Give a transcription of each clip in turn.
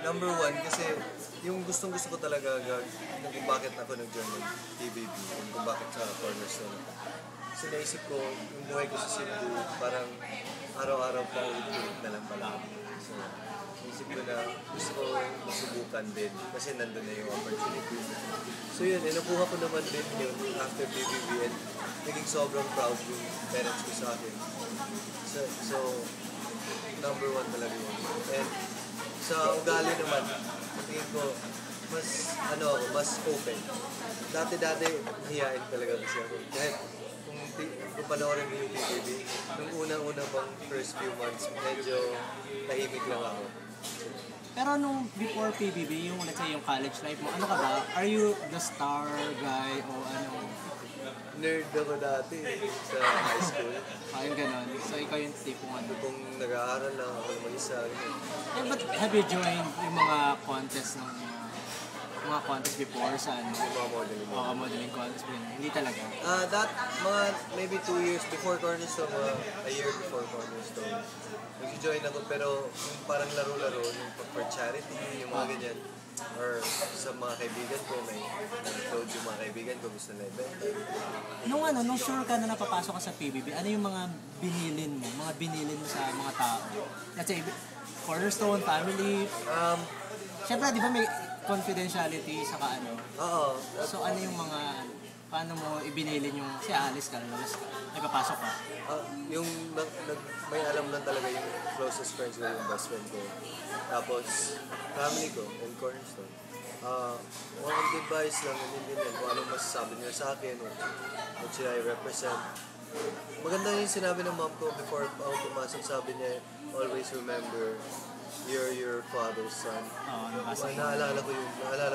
number one, kasi yung gustong-gusto ko talaga kung bakit ako nag-join ng TBB, kung bakit sa Cornerstone. Kasi naisip ko, yung buhay ko sa Cebu, parang araw-araw pa ulit-ulit na lang pala. So, naisip ko na gusto ko masubukan din kasi nandun na yung opportunity. So yun, nakuha ko naman din yun after PBB and naging sobrang proud yung parents ko sa akin. So number one talaga yun. And sa ugali naman, tingin ko, mas open. Dati mahihain talaga kasi ako. Kahit kung panoorin mo yung PBB, nung unang-unang bang first few months, medyo tahimik lang ako. Pero nung before PBB, yung let's say yung college life mo, ano ka ba? Are you the star guy o ano? Nerd ako dati sa high school. Ayun ganon. So ikaw yung tipong ano? Kung nag-aaral lang ako mag-isa. But have you joined yung mga contest ng mga contest before sa ano? Yung mga modeling. Oo, modeling contest. Hindi talaga. Mga maybe 2 years before Cornerstone, a year before Cornerstone. Nag-join ako pero yung parang laro-laro, yung for charity, yung mga ganyan. Or sa mga kaibigan ko, may nag-upload yung mga kaibigan ko, gusto na ibenta. Nung sure ka na napapasok ka sa PBB, ano yung mga binilin mo sa mga tao? Let's say, Cornerstone, family. Siyempre, di ba may confidentiality sa ano? Oo. So ano yung mga, paano mo ibinilin yung, si Alice ka, may papasok ka? May alam lang talaga yung closest friends ko, yung best friend ko. Tapos, family ko, and Cornerstone. One advice lang, hindi din kung anong masasabi nila sa akin, what should I represent. Maganda yung sinabi ng mom ko before ako pumasok, sabi niya, always remember, you're your father's son. Naalala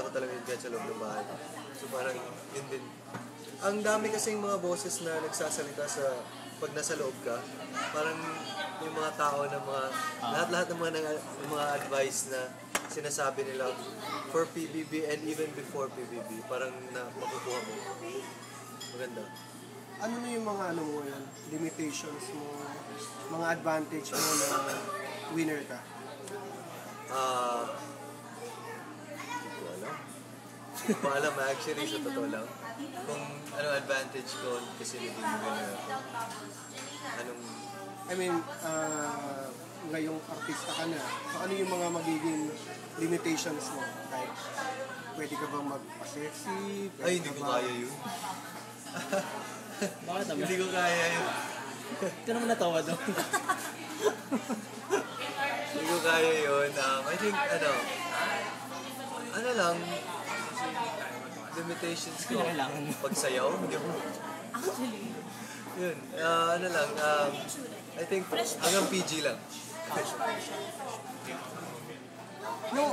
ko talaga yung sa loob ng bahay. So parang yun din. Ang dami kasing mga boses na nagsasalita sa pag nasa loob ka. Parang yung mga tao na lahat ng mga advice na sinasabi nila for PBB and even before PBB, parang makukuha mo. Maganda. Ano na yung mga mo yan? Limitations mo, mga advantage mo na winner ka? Hindi ko alam actually sa totoo lang. Kung anong advantage ko kasi naging winner ako. Ngayong artista ka na, so ano yung mga magiging limitations mo? Like, pwede ka bang magpa-sexy? Ay, hindi ko kaya yun. Bakit naman? Hindi ko kaya yun. Ito naman natawa doon. Hindi ko kaya yun. I think, ano lang, limitations ko. Pagsayaw, hindi ko. Actually. Yun, I think hanggang PG lang.